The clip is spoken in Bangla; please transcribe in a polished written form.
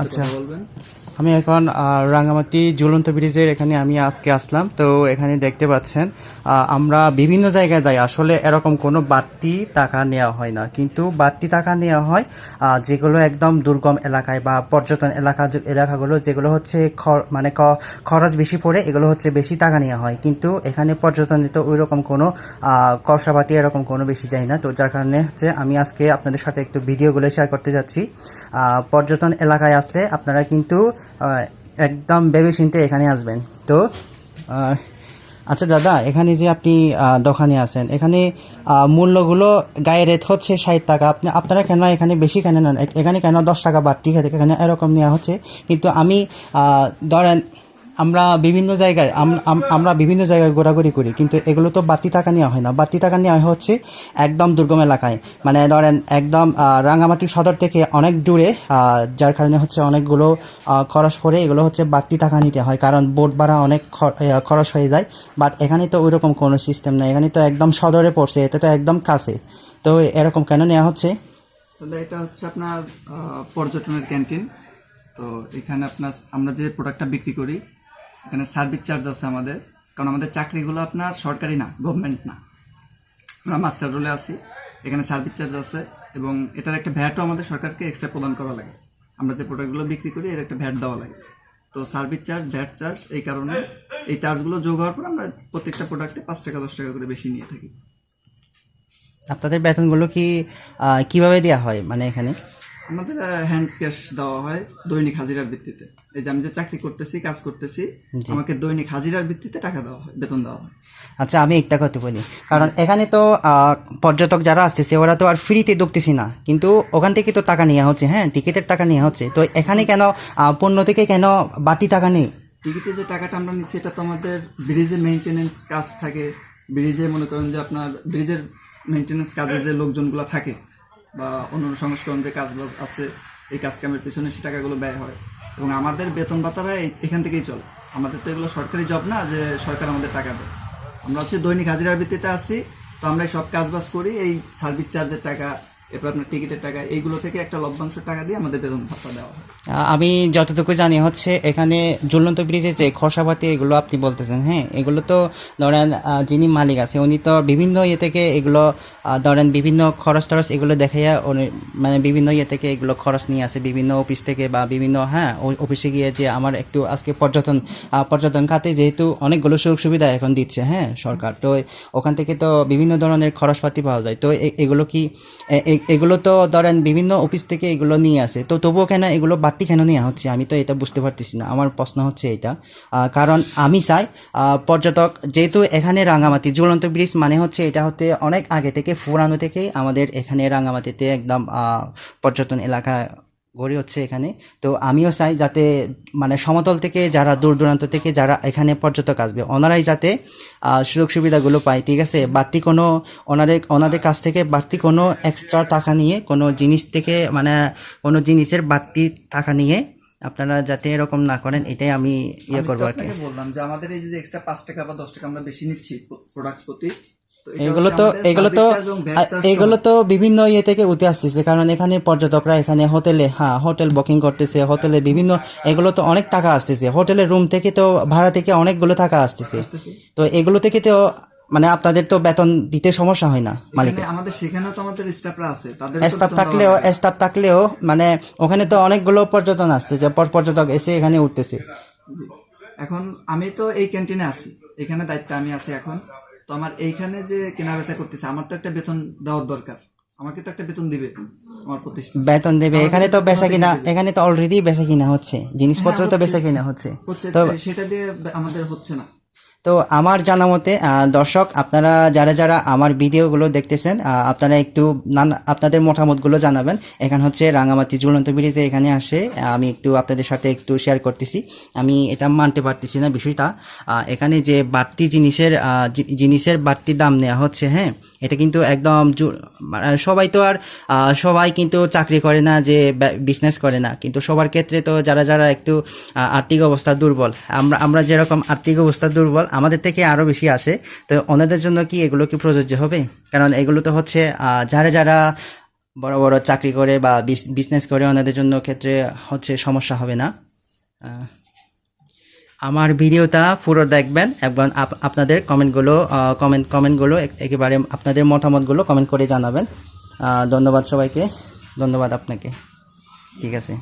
আচ্ছা, আমি এখন রাঙ্গামাটি ঝুলন্ত ব্রিজের এখানে আমি আজকে আসলাম। তো এখানে দেখতে পাচ্ছেন আমরা বিভিন্ন জায়গায় যাই, আসলে এরকম কোনো বাড়তি টাকা নেওয়া হয় না, কিন্তু বাড়তি টাকা নেওয়া হয় যেগুলো একদম দুর্গম এলাকায় বা পর্যটন এলাকাগুলো যেগুলো হচ্ছে খরচ বেশি পড়ে, এগুলো হচ্ছে বেশি টাকা নেওয়া হয়। কিন্তু এখানে পর্যটনে তো ওই রকম কোনো খরচাপাতি এরকম কোনো বেশি যায় না। তো যার কারণে হচ্ছে আমি আজকে আপনাদের সাথে একটু ভিডিওগুলো শেয়ার করতে যাচ্ছি। পর্যটন এলাকায় আসলে আপনারা কিন্তু একদম ভেবে চিন্তে এখানে আসবেন। তো আচ্ছা দাদা, এখানে যে আপনি দোকানে আছেন, এখানে মূল্যগুলো গায়ে রেট হচ্ছে 60 টাকা, আপনারা কেন এখানে বেশি কেন নেন? এখানে কেন 10 টাকা বাড়তি এখানে এরকম নেওয়া হচ্ছে? কিন্তু আমি ধরেন আমরা বিভিন্ন জায়গায় ঘোরাঘুরি করি, কিন্তু এগুলো তো বাড়তি টাকা নেওয়া হয় না। বাড়তি টাকা নেওয়া হচ্ছে একদম দুর্গম এলাকায়, মানে ধরেন একদম রাঙ্গামাটি সদর থেকে অনেক দূরে, যার কারণে হচ্ছে অনেকগুলো খরচ পড়ে, এগুলো হচ্ছে বাড়তি টাকা নিতে হয়, কারণ বোট ভাড়া অনেক খরচ হয়ে যায়। বাট এখানে তো ওইরকম কোনো সিস্টেম নেই, এখানে তো একদম সদরে পড়ছে, এটা তো একদম কাছে। তো এরকম কেন নেওয়া হচ্ছে? এটা হচ্ছে আপনার পর্যটনের ক্যান্টিন। তো এখানে আপনার আমরা যে প্রোডাক্টটা বিক্রি করি, এখানে সার্ভিস চার্জ আছে আমাদের, কারণ আমাদের চাকরিগুলো আপনার সরকারি না, গভর্নমেন্ট না, আমরা মাস্টার রোলে আছি। এখানে সার্ভিস চার্জ আছে এবং এটার একটা ভ্যাটও আমাদের সরকারকে এক্সট্রা প্রদান করা লাগে। আমরা যে প্রোডাক্টগুলো বিক্রি করি এর একটা ভ্যাট দেওয়া লাগে। তো সার্ভিস চার্জ, ভ্যাট চার্জ, এই কারণে এই চার্জগুলো যোগ হওয়ার পর আমরা প্রত্যেকটা প্রোডাক্টে 5 টাকা 10 টাকা করে বেশি নিয়ে থাকি। আপনাদের বেতনগুলো কিভাবে দেওয়া হয় মানে এখানে? আমাদের হ্যান্ড ক্যাশ দেওয়া হয় দৈনিক হাজিরার ভিত্তিতে। এই যে আমি যে চাকরি করতেছি, কাজ করতেছি, আমাকে দৈনিক হাজিরার ভিত্তিতে টাকা দেওয়া হয়, বেতন দেওয়া হয়। আচ্ছা, আমি একটা কথা বলি, কারণ এখানে তো পর্যটক যারা আসতেছে ওরা তো আর ফ্রিতে ঢুকতেছি না, কিন্তু ওখান থেকে তো টাকা নেওয়া হচ্ছে, হ্যাঁ, টিকিটের টাকা নেওয়া হচ্ছে। তো এখানে কেন পণ্য থেকে কেন বাড়তি টাকা নেই? টিকিটে যে টাকাটা আমরা নিচ্ছি এটা তো আমাদের ব্রিজে মেইনটেনেন্স কাজ থাকে। ব্রিজে মনে করেন যে আপনার ব্রিজের মেইনটেনেন্স কাজে যে লোকজনগুলো থাকে বা অন্য সংস্করণ যে কাজবাজ আছে, এই কাজ কামের পিছনে সে টাকাগুলো ব্যয় হয় এবং আমাদের বেতন ভাতা ব্যয় এখান থেকেই চলে। আমাদের তো এগুলো সরকারি জব না যে সরকার আমাদের টাকা দেয়। আমরা হচ্ছে দৈনিক হাজিরার ভিত্তিতে আসি। তো আমরা সব কাজবাজ করি, এই সার্ভিস চার্জের টাকা, এরপর আপনার টিকিটের টাকা, এইগুলো থেকে একটা লভ্যাংশ টাকা দিয়ে আমাদের বেতন ভাতা দেওয়া হয়। আমি যতটুকু জানি হচ্ছে এখানে ঝুলন্ত ব্রিজে যে খরচাপাতি এগুলো আপনি বলতেছেন, হ্যাঁ, এগুলো তো ধরেন যিনি মালিক আছে উনি তো বিভিন্ন ইয়ে থেকে এগুলো ধরেন বিভিন্ন খরচ টরচ এগুলো দেখাইয়া মানে বিভিন্ন ইয়ে থেকে এগুলো খরচ নিয়ে আসে, বিভিন্ন অফিস থেকে বা বিভিন্ন, হ্যাঁ, অফিসে গিয়ে যে আমার একটু আজকে পর্যটন খাতে যেহেতু অনেকগুলো সুযোগ সুবিধা এখন দিচ্ছে, হ্যাঁ, সরকার, তো ওখান থেকে তো বিভিন্ন ধরনের খরচপাতি পাওয়া যায়। তো এগুলো তো ধরেন বিভিন্ন অফিস থেকে এগুলো নিয়ে আসে, তো তবুও কেন এগুলো বাড়তি কেন নেওয়া হচ্ছে? আমি তো এটা বুঝতে পারতেছি না। আমার প্রশ্ন হচ্ছে এটা, কারণ আমি চাই পর্যটক, যেহেতু এখানে রাঙ্গামাটি ঝুলন্ত ব্রিজ মানে হচ্ছে এটা হচ্ছে অনেক আগে থেকে পুরানো থেকেই আমাদের এখানে রাঙ্গামাটিতে একদম পর্যটন এলাকা গড়ে হচ্ছে এখানে। তো আমিও চাই যাতে মানে সমতল থেকে যারা দূর দূরান্ত থেকে যারা এখানে পর্যটক আসবে ওনারাই যাতে সুযোগ সুবিধাগুলো পায়, ঠিক আছে? বাড়তি কোনো ওনাদের কাছ থেকে বাড়তি কোনো এক্সট্রা টাকা নিয়ে কোনো জিনিস থেকে মানে কোনো জিনিসের বাড়তি টাকা নিয়ে আপনারা যাতে এরকম না করেন, এটাই আমি করবো আর কি। বললাম যে আমাদের এই যে এক্সট্রা 5 টাকা বা 10 টাকা আমরা বেশি নিচ্ছি প্রোডাক্ট প্রতি, এগুলো তো বিভিন্ন ইয়ে থেকে উঠে আসতেছে, কারণ এখানে পর্যটকরা এখানে হোটেল বুকিং করতেছে, হোটেলে বিভিন্ন এগুলো তো অনেক টাকা আসতেছে, হোটেলের রুম থেকে তো ভাড়া থেকে অনেকগুলো টাকা আসতেছে। তো এগুলো থেকে তো মানে আপনাদের তো বেতন দিতে সমস্যা হয় না মালিকের? আমাদের সেখানেও তো আমাদের স্টাফরা আছে, তাদের স্টাফ থাকলেও মানে ওখানে তো অনেকগুলো পর্যটন আসতেছে, পর্যটক এসে এখানে উঠতেছে। এখন আমি তো এই ক্যান্টিনে আছি, এখানে দায়িত্বে আমি আছি এখন। তো আমার এইখানে যে কেনা বেচা করতেছে, আমার তো একটা বেতন দেওয়ার দরকার, আমাকে তো একটা বেতন দিবে আমার প্রতিষ্ঠান, বেতন দেবে। এখানে তো বেচা কিনা, এখানে তো অলরেডি বেচা কিনা হচ্ছে, জিনিসপত্র তো বেচা কিনা হচ্ছে, তো সেটা দিয়ে আমাদের হচ্ছে না। তো আমার জানা মতে দর্শক আপনারা যারা যারা আমার ভিডিওগুলো দেখতেছেন, আপনারা একটু আপনাদের মতামতগুলো জানাবেন। এখানে হচ্ছে রাঙ্গামাটি ঝুলন্ত ব্রিজে এখানে আসে আমি একটু আপনাদের সাথে একটু শেয়ার করতেছি। আমি এটা মানতে পারতেছি না বিষয়টা, এখানে যে বাড়তি জিনিসের বাড়তি দাম নেওয়া হচ্ছে, হ্যাঁ, এটা কিন্তু একদম সবাই তো আর সবাই কিন্তু চাকরি করে না, যে বিজনেস করে না, কিন্তু সবার ক্ষেত্রে তো যারা যারা একটু আর্থিক অবস্থা দুর্বল, আমরা যেরকম আর্থিক অবস্থা দুর্বল আমাদের থেকে আরও বেশি আসে। তো ওনাদের জন্য কি এগুলো কি প্রযোজ্য হবে? কারণ এগুলো তো হচ্ছে যারা যারা বড় বড় চাকরি করে বা বিজনেস করে ওনাদের জন্য ক্ষেত্রে হচ্ছে সমস্যা হবে না। আমার ভিডিওটা পুরো দেখবেন এবং আপনাদের কমেন্টগুলো একেবারে আপনাদের মতামতগুলো কমেন্ট করে জানাবেন। ধন্যবাদ সবাইকে, ধন্যবাদ আপনাকে। ঠিক আছে।